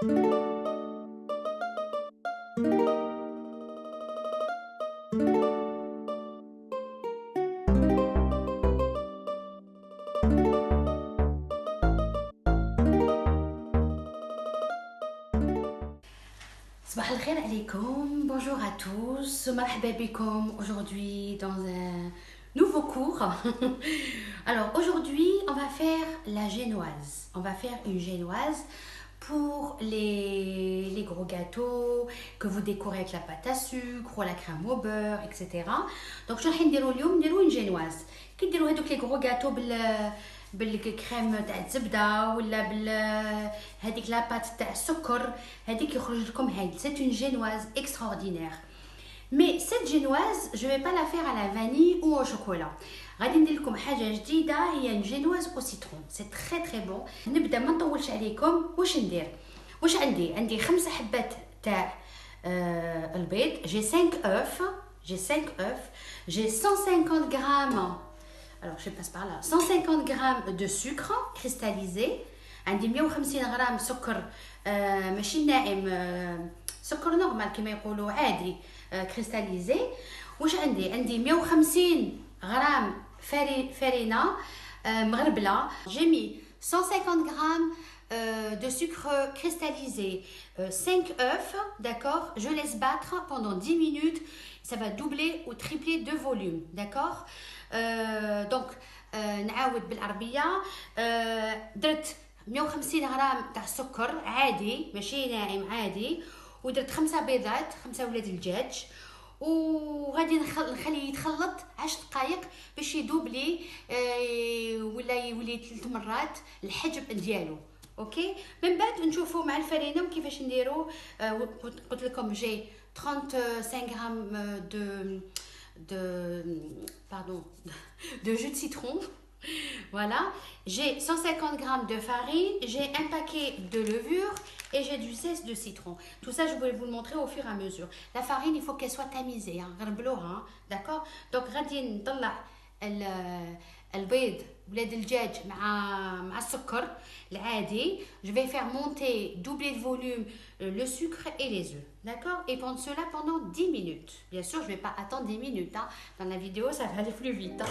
Sabah al-khair alaikum, bonjour à tous, marhaba bikom aujourd'hui dans un nouveau cours. Alors aujourd'hui on va faire la génoise, on va faire une génoise pour les gros gâteaux que vous décorez avec la pâte à sucre ou la crème au beurre, etc. Donc je vais نديرو اليوم نديرو une génoise. كي ديروا هذوك les gros gâteaux بالكريم تاع الزبده ولا هذيك لاباط تاع السكر هذيك يخرج لكم هاد. C'est une génoise extraordinaire. Mais cette génoise, je vais pas la faire à la vanille ou au chocolat. غادي ندير لكم حاجه جديده هي une génoise au citron. C'est très très bon. نبدا ما نطولش عليكم. واش ندير؟ واش عندي 5 حبات تاع البيض. J'ai 5 œufs. J'ai 150 grammes. Alors je passe par là. 150 grammes de sucre cristallisé. عندي 150 غرام سكر ماشي ناعم سكر نورمال كما يقولوا عادي كريستاليزي. واش عندي 150 غرام farina مغربله. J'ai mis 150 grammes de sucre cristallisé, 5 œufs, d'accord. Je laisse battre pendant 10 minutes. Ça va doubler ou tripler de volume, d'accord. Donc نعاود بالعربيه. درت 150 غرام تاع السكر عادي ماشي ناعم عادي، ودرت 5 بيضات 5 ولاد الدجاج، وغادي نخليه يتخلط 10 دقائق باش يذوب لي ولا يولي 3 مرات الحجم ديالو. اوكي، من بعد نشوفوا مع الفرينه كيفاش نديروا. قلت لكم جي 35 غرام de jus de citron. Voilà, j'ai 150 grammes de farine, j'ai un paquet de levure et j'ai du zeste de citron. Tout ça, je vais vous le montrer au fur et à mesure. La farine, il faut qu'elle soit tamisée, hein, d'accord. Donc, غادي نطلع البيض ولاد الدجاج مع السكر العادي. Je vais faire monter, doubler de volume le sucre et les œufs, d'accord. Et pendant cela pendant 10 minutes. Bien sûr, je vais pas attendre 10 minutes, hein. Dans la vidéo, ça va aller plus vite, hein.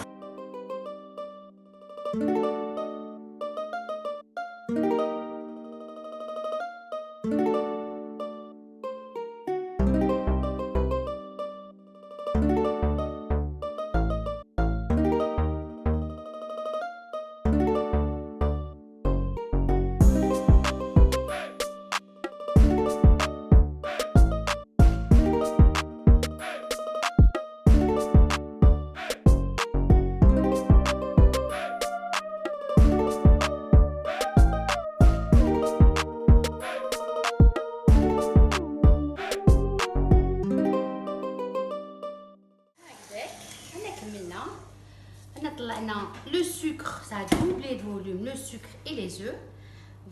Le sucre, ça a doublé de volume, le sucre et les œufs.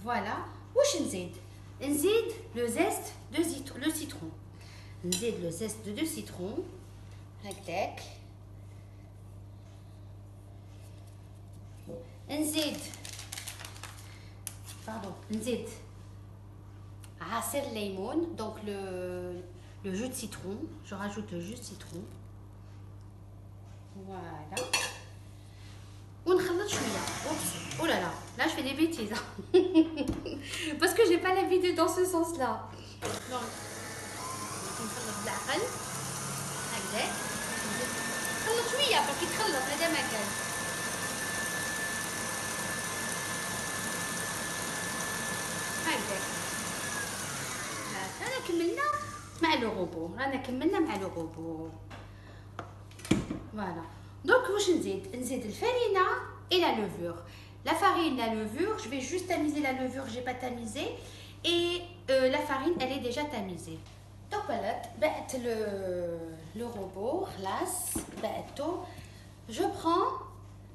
Voilà. واش نزيد le zeste de citron. نزيد le zeste de citron. هكذاك. نزيد عصير الليمون. Donc le jus de citron, je rajoute le jus de citron. Voilà. ونخلط شويه. Oh là là, là je fais des bêtises parce que j'ai pas l'habitude dans ce sens là. Donc نخلط بالعقل هكذا. نخلط شويه باش يتخلط هذا ما كان. هكذا رانا كملنا مع لو روبو. Voilà. Donc, واش نزيد الفرينة et la levure. La farine, la levure, je vais juste tamiser la levure, j'ai pas tamisé, et la farine, elle est déjà tamisée. Donc voilà, بعت le robot, خلاص بعته. Je prends,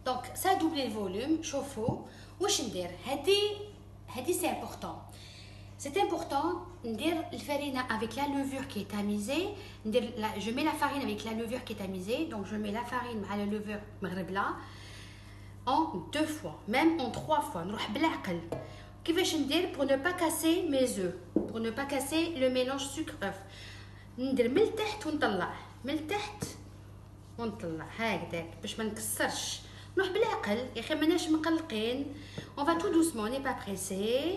donc ça a doublé le volume, chauffe-eau. واش ندير هذه c'est important. C'est important ندير الفرينة avec la levure qui est tamisée. Je mets la farine avec la levure qui est tamisée. Donc je mets la farine مع la levure مغربلة en 2 fois, même en 3 fois. نروح بالعقل. كيفاش ندير pour ne pas casser mes œufs, pour ne pas casser le mélange sucre œuf. ندير من التحت ونطلع من التحت ونطلع هكذاك باش ما نكسرش. نروح بالعقل يا اخي ماناش مقلقين. On va tout doucement, on n'est pas pressé.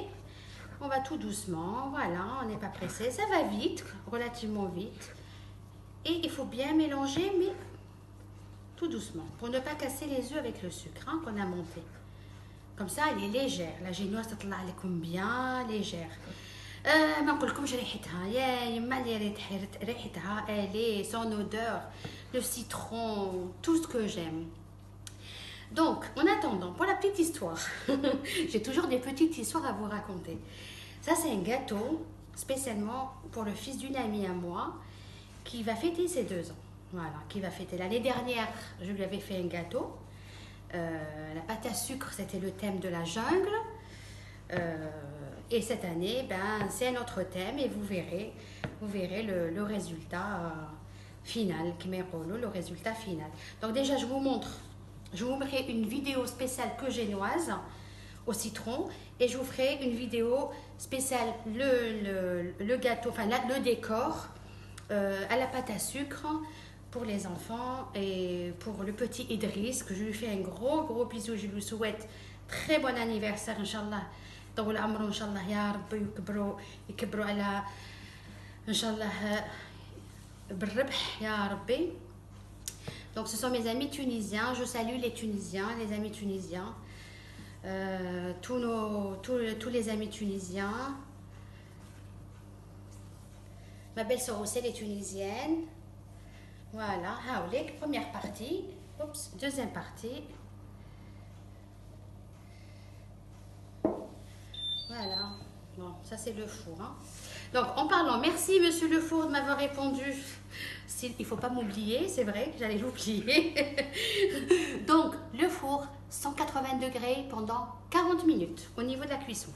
On va tout doucement, voilà, on n'est pas pressé. Ça va vite, relativement vite. Et il faut bien mélanger, mais tout doucement, pour ne pas casser les œufs avec le sucre hein, qu'on a monté. Comme ça, elle est légère. La génoise تطلع لكم bien légère. ما نقولكمش ريحتها يا يما اللي ريحتها elle est son odeur, le citron, tout ce que j'aime. Donc, en attendant, pour la petite histoire, j'ai toujours des petites histoires à vous raconter. Ça, c'est un gâteau spécialement pour le fils d'une amie à moi qui va fêter ses 2 ans. Voilà, qui va fêter. L'année dernière, je lui avais fait un gâteau. La pâte à sucre, c'était le thème de la jungle. Et cette année, ben, c'est un autre thème et vous verrez le résultat final, le résultat final. Donc déjà, je vous ferai une vidéo spéciale que génoise au citron et je vous ferai une vidéo spéciale le gâteau, enfin le décor à la pâte à sucre pour les enfants et pour le petit Idriss que je lui fais un gros bisou. Je lui souhaite très bon anniversaire Inch'Allah. طول عمره إن شاء الله يا ربي يكبروا على إن شاء الله بالربح يا ربي. Donc ce sont mes amis tunisiens, je salue les Tunisiens, les amis tunisiens, tous les amis tunisiens. Ma belle-sœur aussi, elle est tunisienne. Voilà, haoulek, première partie, oups, deuxième partie. Voilà, bon, ça c'est le four. Hein. Donc en parlant, merci monsieur le four de m'avoir répondu. Il ne faut pas m'oublier, c'est vrai que j'allais l'oublier. Donc le four, 180 degrés pendant 40 minutes au niveau de la cuisson.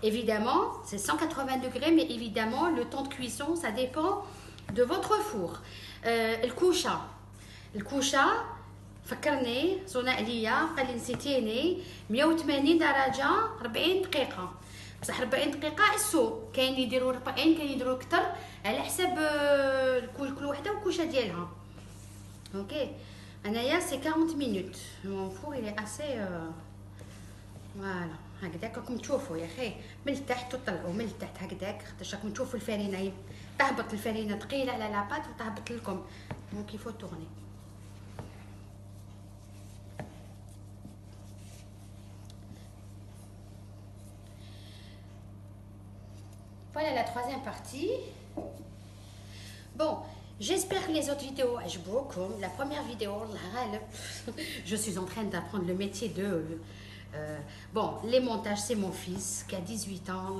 Évidemment, c'est 180 degrés, mais évidemment, le temps de cuisson, ça dépend de votre four. الكوشة فكرني صنع عليا قال لي نسيتيني 180 درجة 40 دقيقة. بصح 40 دقيقة السوق كاين يديروا 40 كاين يديروا أكثر على حسب كل وحدة والكوشة ديالها. اوكي انايا سي 40 مينوت. مون فور il est assez فوالا هكذاك راكم تشوفوا يا اخي من التحت وطلعوا من التحت هكذاك خاطرش راكم تشوفوا الفرينه تهبط الفرينه ثقيله على لاباط وتهبط لكم. دونك يفو تورني. Voilà la troisième partie. Bon, j'espère que les autres vidéos عجبوكم. La première vidéo, je suis en train d'apprendre le métier de... bon, les montages, c'est mon fils qui a 18 ans,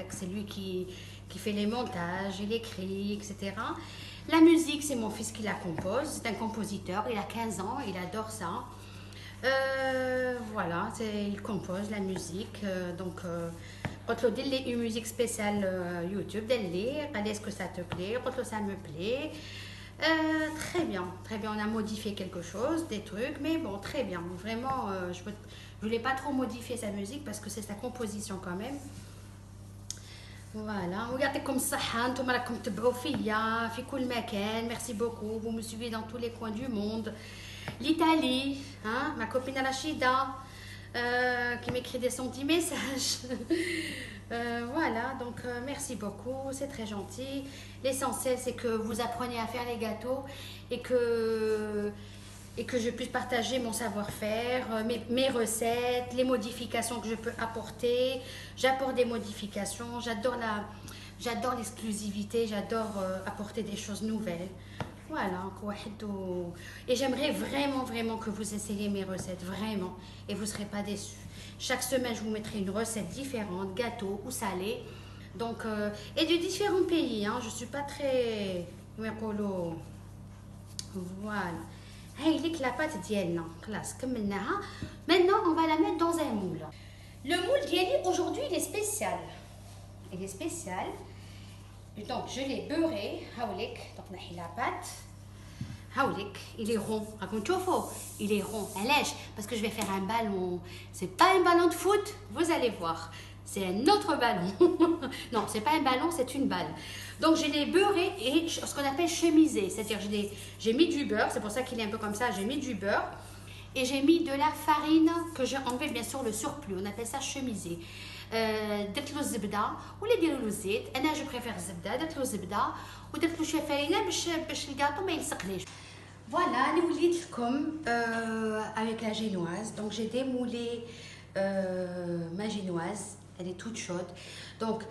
c'est lui qui fait les montages, il écrit, etc. La musique, c'est mon fils qui la compose, c'est un compositeur, il a 15 ans, il adore ça. Voilà, il compose la musique, donc... قلت له دير لي une musique spéciale YouTube دير لي قال لي est-ce que ça te plaît قلت له ça me plaît. Très bien, on a modifié quelque chose, des trucs, mais bon, très bien, vraiment, je voulais pas trop modifier sa musique parce que c'est sa composition quand même. Voilà, ويعطيكم الصحة انتم راكم تبعوا فيا في كل مكان. Merci beaucoup, vous me suivez dans tous les coins du monde. L'Italie, hein, ma copine Rachida qui m'écrit des gentils messages. Voilà, donc merci beaucoup, c'est très gentil. L'essentiel, c'est que vous appreniez à faire les gâteaux et que je puisse partager mon savoir-faire, mes recettes, les modifications que je peux apporter. J'apporte des modifications, j'adore l'exclusivité, j'adore apporter des choses nouvelles. Voilà, et j'aimerais vraiment que vous essayiez mes recettes, vraiment, et vous ne serez pas déçus. Chaque semaine, je vous mettrai une recette différente, gâteau ou salé, donc, et de différents pays, hein. Je ne suis pas très... Voilà. La pâte d'Yelna, classe, maintenant, on va la mettre dans un moule. Le moule d'Yeli, aujourd'hui, il est spécial. Il est spécial. Donc, je l'ai beurré, donc la pâte, il est rond, il est rond, parce que je vais faire un ballon, c'est pas un ballon de foot, vous allez voir, c'est un autre ballon. Non, c'est pas un ballon, c'est une balle. Donc je l'ai beurré et ce qu'on appelle chemisé, c'est-à-dire j'ai mis du beurre, c'est pour ça qu'il est un peu comme ça, j'ai mis du beurre et j'ai mis de la farine que j'ai enlevé bien sûr le surplus, on appelle ça chemisé. درت له الزبده ولا ديروا له الزيت، انا جو بريفير الزبده، درت له الزبده ودرت له شويه فرينه باش الكاطو ما يلصقليش. Voilà, les وليت لكم avec la génoise. Donc j'ai démoulé ma génoise, elle est toute chaude. Donc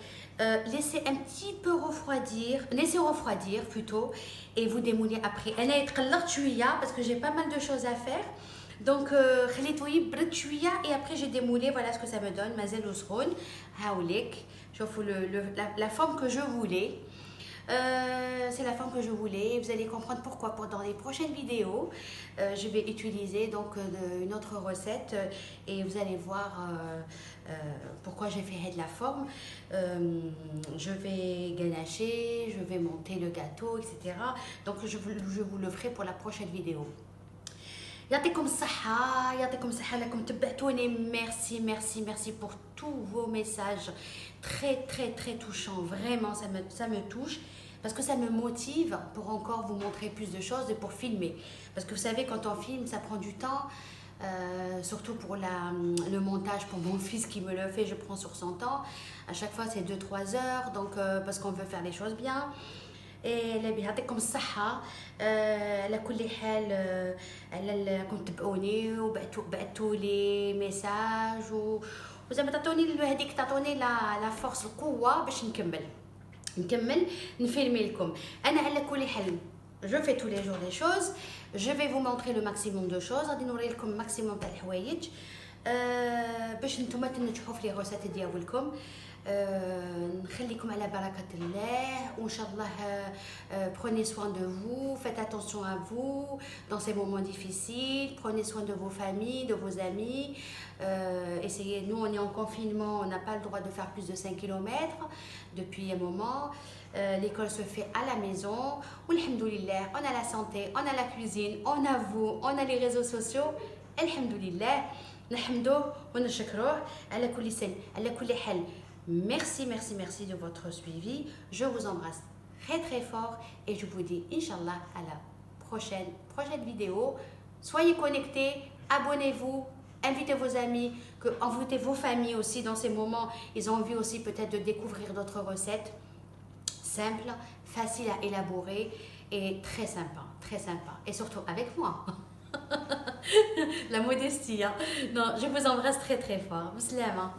laissez un petit peu refroidir, laissez refroidir plutôt et vous démoulez après. انا يتقلقت شويه parce que j'ai pas mal de choses à faire. Donc خليته يبرد شويه et après j'ai démoulé. Voilà ce que ça me donne. مازال سخون. هاوليك شوفوا la forme que je voulais. C'est la forme que je voulais. Vous allez comprendre pourquoi dans les prochaines vidéos. Je vais utiliser donc une autre recette et vous allez voir pourquoi j'ai fait de la forme. Je vais ganacher, je vais monter le gâteau, etc. Donc je vous le ferai pour la prochaine vidéo. يعطيكم الصحة يعطيكم الصحة لكم تبعتوني. merci pour tous vos messages très touchants. Vraiment ça me touche parce que ça me motive pour encore vous montrer plus de choses et pour filmer. Parce que vous savez, quand on filme, ça prend du temps, surtout pour le montage pour mon fils qui me le fait, je prends sur son temps. À chaque fois c'est 2-3 heures, donc parce qu'on veut faire les choses bien. لابي يعطيكم الصحة. على كل حال راكم تتبعوني وبعتوا لي ميساج وزعما تعطوني هذيك، تعطوني لا فورس، القوة باش نكمل نفيلمي لكم. انا على كل حال je fais tous les jours des choses. Je vais vous montrer le maximum de choses. غادي نوري لكم maximum تاع الحوايج باش نتوما تنجحوا في لي غوسات ديالكم. نخليكم على بركة الله وإن شاء الله. Prenez soin de vous, faites attention à vous dans ces moments difficiles, prenez soin de vos familles, de vos amis. Essayez, nous on est en confinement, on n'a pas le droit de faire plus de 5 km depuis un moment. L'école se fait à la maison. Alhamdoulilah, on a la santé, on a la cuisine, on a vous, on a les réseaux sociaux. Alhamdoulilah, نحمدوه ونشكروه على كل سن على كل حال. Merci de votre suivi. Je vous embrasse très fort et je vous dis Inch'Allah à la prochaine vidéo. Soyez connectés, abonnez-vous, invitez vos amis, invitez vos familles aussi dans ces moments. Ils ont envie aussi peut-être de découvrir d'autres recettes simples, faciles à élaborer et très sympa. Et surtout avec moi. La modestie, hein. Non, je vous embrasse très fort. Bismillah.